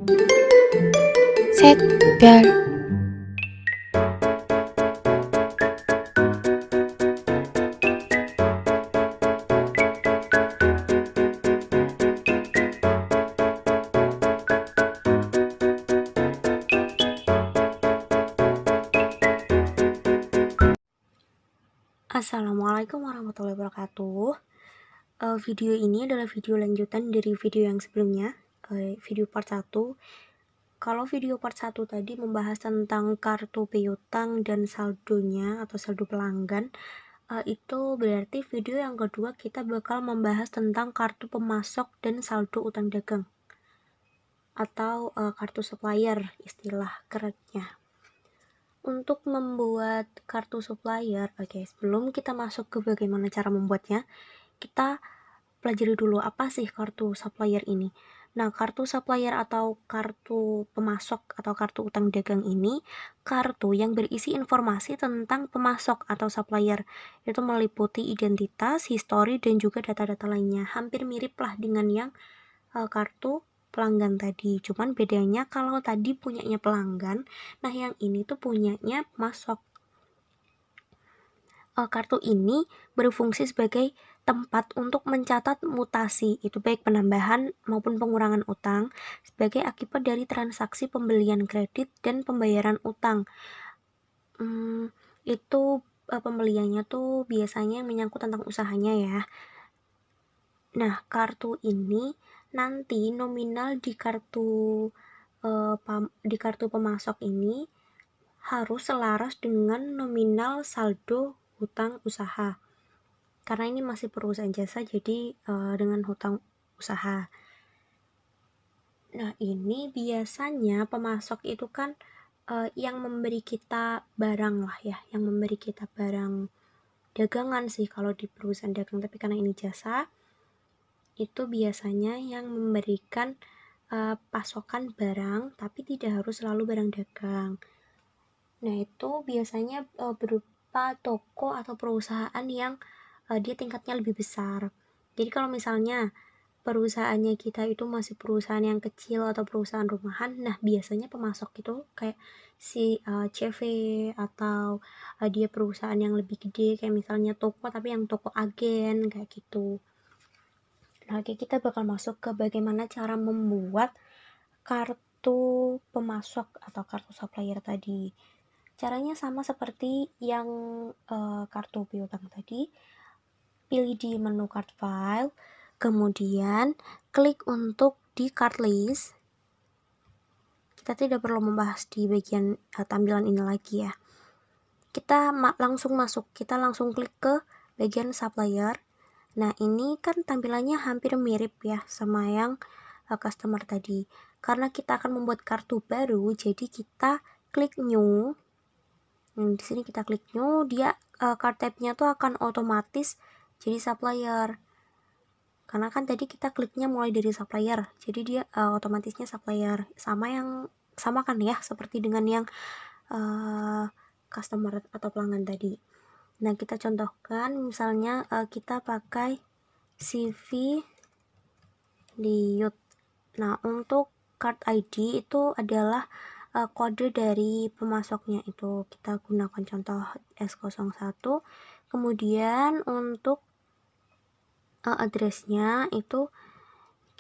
셋, 별. Assalamualaikum warahmatullahi wabarakatuh. Video ini adalah video lanjutan dari video yang sebelumnya, video part 1. Kalau video part 1 tadi membahas tentang kartu piutang dan saldonya atau saldo pelanggan, itu berarti video yang kedua kita bakal membahas tentang kartu pemasok dan saldo utang dagang atau kartu supplier istilah kerennya. Untuk membuat kartu supplier, sebelum kita masuk ke bagaimana cara membuatnya, kita pelajari dulu apa sih kartu supplier ini. Nah, kartu supplier atau kartu pemasok atau kartu utang dagang ini kartu yang berisi informasi tentang pemasok atau supplier. Itu meliputi identitas, histori, dan juga data-data lainnya. Hampir mirip lah dengan yang kartu pelanggan tadi. Cuman bedanya kalau tadi punyanya pelanggan, nah yang ini tuh punyanya pemasok. Kartu ini berfungsi sebagai tempat untuk mencatat mutasi, itu baik penambahan maupun pengurangan utang, sebagai akibat dari transaksi pembelian kredit dan pembayaran utang. Itu pembeliannya tuh biasanya menyangkut tentang usahanya ya. Nah, kartu ini nanti nominal di kartu pemasok ini harus selaras dengan nominal saldo hutang usaha. Karena ini masih perusahaan jasa, jadi dengan hutang usaha. Nah, ini biasanya pemasok itu kan yang memberi kita barang lah ya, yang memberi kita barang dagangan sih kalau di perusahaan dagang, tapi karena ini jasa, itu biasanya yang memberikan pasokan barang, tapi tidak harus selalu barang dagang. Nah, itu biasanya berupa toko atau perusahaan yang dia tingkatnya lebih besar. Jadi kalau misalnya perusahaannya kita itu masih perusahaan yang kecil atau perusahaan rumahan, nah biasanya pemasok itu kayak si CV atau dia perusahaan yang lebih gede, kayak misalnya toko tapi yang toko agen kayak gitu. Nah, kita bakal masuk ke bagaimana cara membuat kartu pemasok atau kartu supplier tadi. Caranya sama seperti yang kartu piutang tadi. Pilih di menu card file, kemudian klik untuk di card list. Kita tidak perlu membahas di bagian tampilan ini lagi ya. Kita langsung masuk, kita langsung klik ke bagian supplier. Nah, ini kan tampilannya hampir mirip ya sama yang customer tadi. Karena kita akan membuat kartu baru, jadi kita klik new. Di sini kita klik new, dia card type-nya tuh akan otomatis jadi supplier. Karena kan tadi kita kliknya mulai dari supplier, jadi dia otomatisnya supplier. Sama kan ya seperti dengan yang customer atau pelanggan tadi. Nah, kita contohkan misalnya kita pakai CV Liut. Nah, untuk card ID itu adalah kode dari pemasoknya, itu kita gunakan contoh S01. Kemudian untuk addressnya itu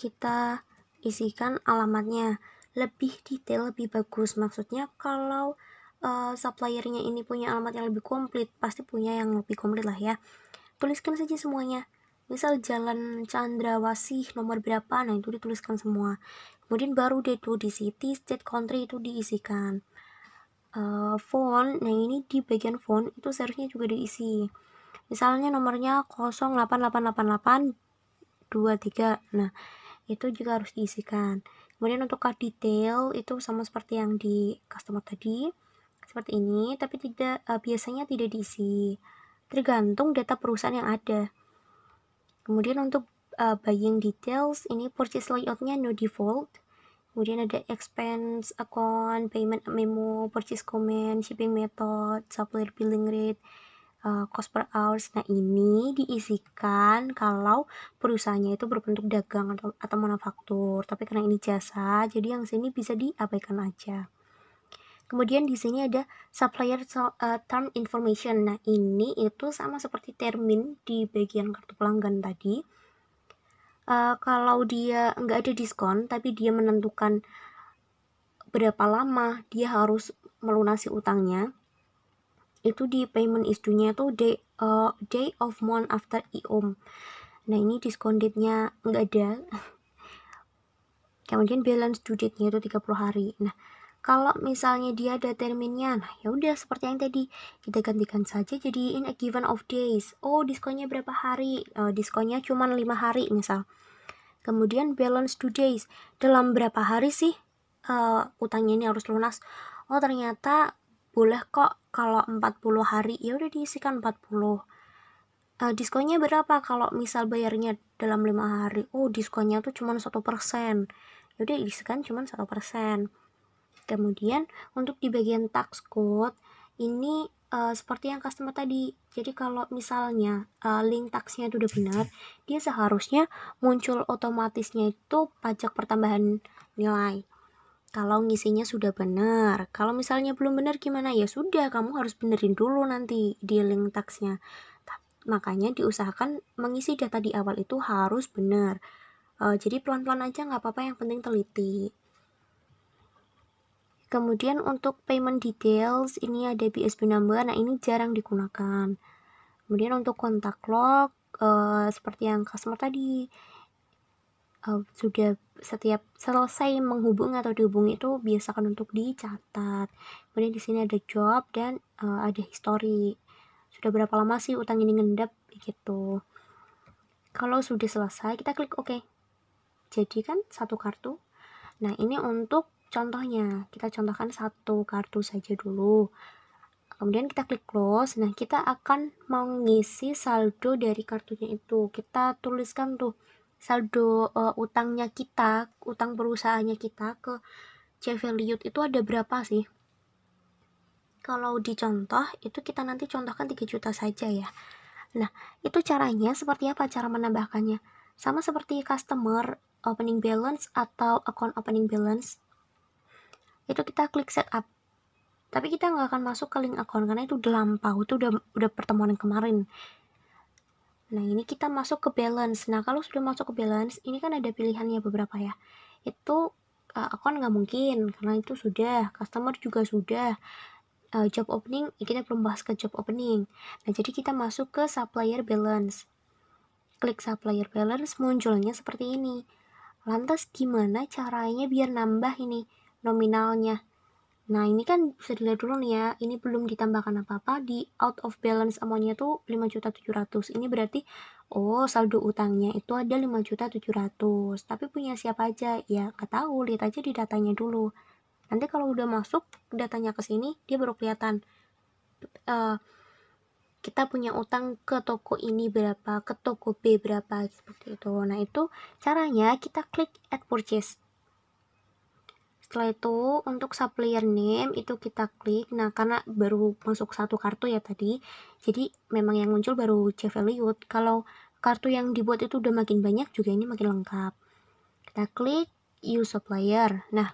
kita isikan alamatnya lebih detail, lebih bagus. Maksudnya kalau suppliernya ini punya alamat yang lebih komplit, pasti punya yang lebih komplit lah ya. Tuliskan saja semuanya. Misal Jalan Chandrawasih nomor berapa, nah itu dituliskan semua. Kemudian baru deh tuh di city, state, country itu diisikan. Font, nah ini di bagian font itu seharusnya juga diisi. Misalnya nomornya 0888823. Nah, itu juga harus diisikan. Kemudian untuk card detail itu sama seperti yang di customer tadi, seperti ini, tapi biasanya tidak diisi. Tergantung data perusahaan yang ada. Kemudian untuk buying details, ini purchase layout-nya no default. Kemudian ada expense, account, payment memo, purchase comment, shipping method, supplier billing rate, cost per hours. Nah, ini diisikan kalau perusahaannya itu berbentuk dagang atau manufaktur. Tapi karena ini jasa, jadi yang sini bisa diabaikan aja. Kemudian di sini ada supplier term information. Nah, ini itu sama seperti termin di bagian kartu pelanggan tadi. Kalau dia nggak ada diskon, tapi dia menentukan berapa lama dia harus melunasi utangnya, itu di payment is due-nya itu day of month after IOM. Nah, ini diskon date-nya nggak ada. Kemudian balance due date-nya itu 30 hari. Nah, kalau misalnya dia ada terminnya, nah ya udah seperti yang tadi, kita gantikan saja jadi in a given of days. Oh, diskonnya berapa hari? Diskonnya cuma 5 hari misal. Kemudian balance due days, dalam berapa hari sih utangnya ini harus lunas? Oh, ternyata boleh kok kalau 40 hari, ya udah diisikan 40. Diskonnya berapa kalau misal bayarnya dalam 5 hari? Oh, diskonnya tuh cuma 1%. Ya udah diisikan cuma 1%. Kemudian untuk di bagian tax code ini seperti yang customer tadi. Jadi kalau misalnya link taxnya itu udah benar, dia seharusnya muncul otomatisnya itu pajak pertambahan nilai. Kalau ngisinya sudah benar. Kalau misalnya belum benar gimana? Ya sudah, kamu harus benerin dulu nanti di link taxnya. Makanya diusahakan mengisi data di awal itu harus benar. Jadi pelan-pelan aja nggak apa-apa, yang penting teliti. Kemudian untuk payment details, ini ada BSB number, nah ini jarang digunakan. Kemudian untuk kontak log, seperti yang customer tadi, sudah setiap selesai menghubungi atau dihubungi itu biasakan untuk dicatat. Kemudian di sini ada job dan ada history. Sudah berapa lama sih utang ini ngendap, gitu. Kalau sudah selesai, kita klik OK. Jadi kan satu kartu. Nah, ini untuk contohnya, kita contohkan satu kartu saja dulu. Kemudian kita klik close. Nah, kita akan mengisi saldo dari kartunya itu. Kita tuliskan tuh saldo utangnya kita, utang perusahaannya kita ke C-Valued itu ada berapa sih? Kalau dicontoh, itu kita nanti contohkan 3 juta saja ya. Nah, itu caranya seperti apa cara menambahkannya? Sama seperti customer opening balance atau account opening balance. Itu kita klik setup. Tapi kita nggak akan masuk ke link account karena itu udah lampau, itu udah pertemuan yang kemarin. Nah, ini kita masuk ke balance. Nah, kalau sudah masuk ke balance, ini kan ada pilihannya beberapa ya. Itu account nggak mungkin karena itu sudah, customer juga sudah. Job opening, kita belum bahas ke job opening. Nah, jadi kita masuk ke supplier balance. Klik supplier balance, munculnya seperti ini. Lantas gimana caranya biar nambah ini nominalnya? Nah, ini kan bisa dilihat dulu nih ya, ini belum ditambahkan apa-apa, di out of balance amount-nya tuh 5.700.000. Ini berarti, oh saldo utangnya itu ada 5.700.000. Tapi punya siapa aja? Ya, nggak tahu, lihat aja di datanya dulu. Nanti kalau udah masuk datanya ke sini, dia baru kelihatan. Kita punya utang ke toko ini berapa, ke toko B berapa, seperti itu. Nah, itu caranya kita klik add purchase. Setelah itu untuk supplier name itu kita klik. Nah, karena baru masuk satu kartu ya tadi, jadi memang yang muncul baru C-Valued. Kalau kartu yang dibuat itu udah makin banyak juga ini makin lengkap. Kita klik use supplier. Nah,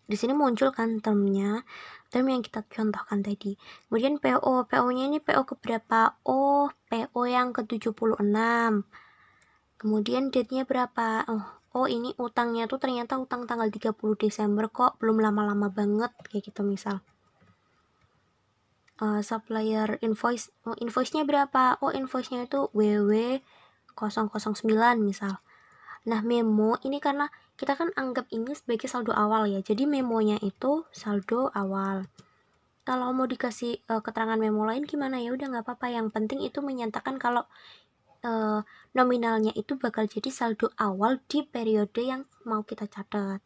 di sini muncul kan term yang kita contohkan tadi. Kemudian PO-nya ini PO keberapa? Oh, PO yang ke-76. Kemudian date-nya berapa? Oh ini utangnya tuh ternyata utang tanggal 30 Desember kok, belum lama-lama banget, kayak gitu misal. Supplier invoice, invoice-nya berapa? Oh invoice-nya itu WW009 misal. Nah, memo ini karena kita kan anggap ini sebagai saldo awal ya, jadi memonya itu saldo awal. Kalau mau dikasih keterangan memo lain gimana, ya udah nggak apa-apa, yang penting itu menyatakan kalau nominalnya itu bakal jadi saldo awal di periode yang mau kita catat.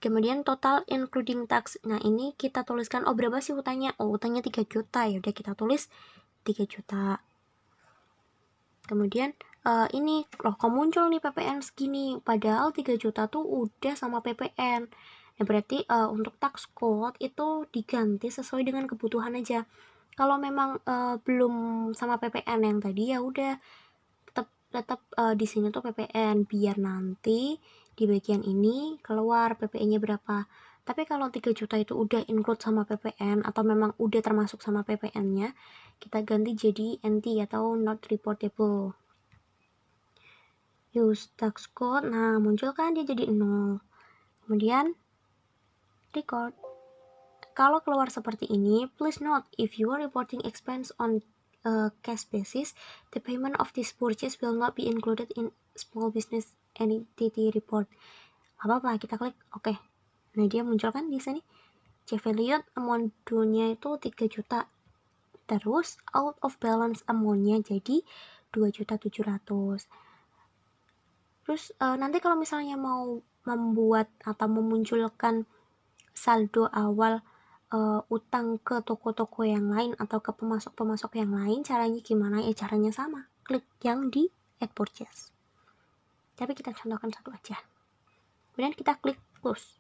Kemudian total including tax. Nah, ini kita tuliskan, oh berapa sih utangnya? Oh, utangnya 3 juta. Ya udah kita tulis 3 juta. Kemudian ini loh kok muncul nih PPN segini, padahal 3 juta tuh udah sama PPN. Nah, berarti untuk tax code itu diganti sesuai dengan kebutuhan aja. Kalau memang belum sama PPN yang tadi, ya udah tetap di sini tuh PPN, biar nanti di bagian ini keluar PPN-nya berapa. Tapi kalau 3 juta itu udah include sama PPN atau memang udah termasuk sama PPN-nya, kita ganti jadi NT atau not reportable. Use tax code, nah muncul kan dia jadi 0. Kemudian record. Kalau keluar seperti ini, please note if you are reporting expense on cash basis, the payment of this purchase will not be included in small business entity report. Apa-apa, kita klik oke. Nah, dia muncul kan di sini. C-value amount due-nya itu 3 juta. Terus out of balance amount-nya jadi 2.700.000. Terus nanti kalau misalnya mau membuat atau memunculkan saldo awal utang ke toko-toko yang lain atau ke pemasok-pemasok yang lain, caranya gimana? Ya caranya sama, klik yang di add purchase. Tapi kita contohkan satu aja. Kemudian kita klik close.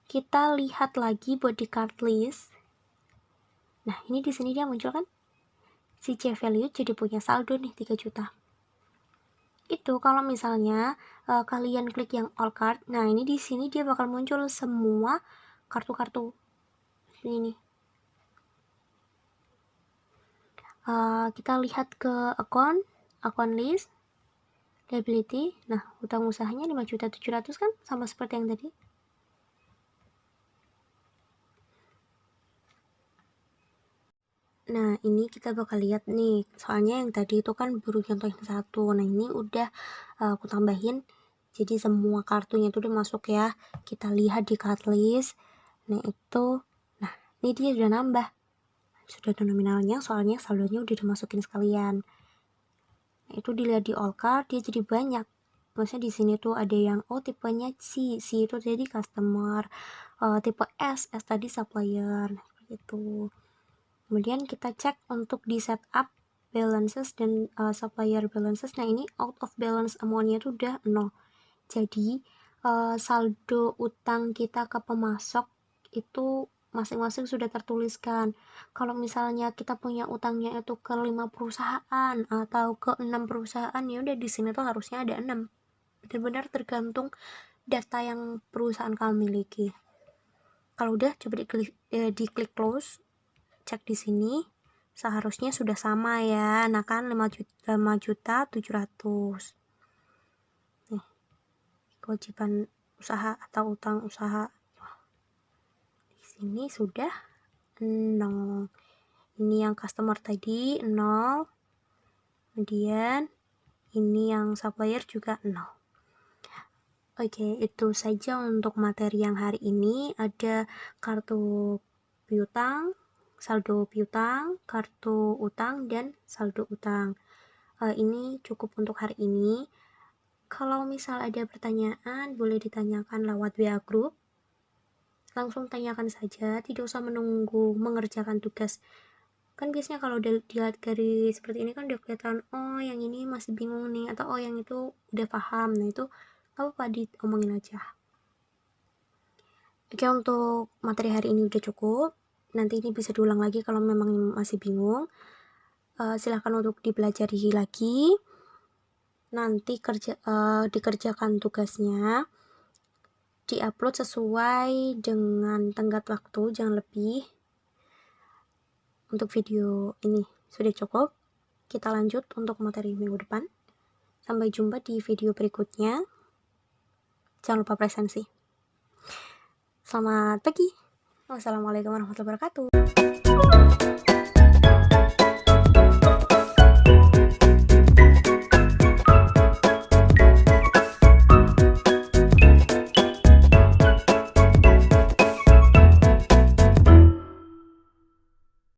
Kita lihat lagi body card list. Nah, ini di sini dia muncul kan? Si C value jadi punya saldo nih 3 juta. Itu kalau misalnya kalian klik yang all card, nah ini di sini dia bakal muncul semua kartu-kartu ini. Kita lihat ke account list, liability. Nah, utang usahanya 5.700.000 kan, sama seperti yang tadi. Nah, ini kita bakal lihat nih, soalnya yang tadi itu kan baru contoh yang satu. Nah, ini udah aku tambahin, jadi semua kartunya itu udah masuk ya. Kita lihat di card list. Nah, nah ini dia udah nambah. Sudah ada nominalnya, soalnya saldonya udah dimasukin sekalian. Nah, itu dilihat di all card, dia jadi banyak. Maksudnya di sini tuh ada yang tipenya C itu jadi customer, tipe S tadi supplier, nah, seperti itu. Kemudian kita cek untuk di setup balances dan supplier balances. Nah, ini out of balance amount-nya itu udah 0. Jadi saldo utang kita ke pemasok itu masing-masing sudah tertuliskan. Kalau misalnya kita punya utangnya itu ke 5 perusahaan atau ke 6 perusahaan, ya udah di sini tuh harusnya ada 6. Benar-benar tergantung data yang perusahaan kamu miliki. Kalau udah, coba diklik close. Cek di sini, seharusnya sudah sama ya. Nah kan 5.700.000. Nih, kewajiban usaha atau utang usaha. Di sini sudah 0. Ini yang customer tadi 0. Kemudian ini yang supplier juga 0. Oke, itu saja untuk materi yang hari ini. Ada kartu piutang, saldo piutang, kartu utang, dan saldo utang. Ini cukup untuk hari ini. Kalau misal ada pertanyaan, boleh ditanyakan lewat WA group. Langsung tanyakan saja, tidak usah menunggu mengerjakan tugas. Kan biasanya kalau dilihat garis seperti ini kan udah kelihatan, oh yang ini masih bingung nih, atau oh yang itu udah paham. Nah, itu apa diomongin aja. Oke, untuk materi hari ini udah cukup. Nanti ini bisa diulang lagi kalau memang masih bingung. Silahkan untuk dipelajari lagi. Nanti dikerjakan tugasnya, diupload sesuai dengan tenggat waktu, jangan lebih. Untuk video ini sudah cukup. Kita lanjut untuk materi minggu depan. Sampai jumpa di video berikutnya. Jangan lupa presensi. Selamat pagi. Wassalamualaikum warahmatullahi wabarakatuh.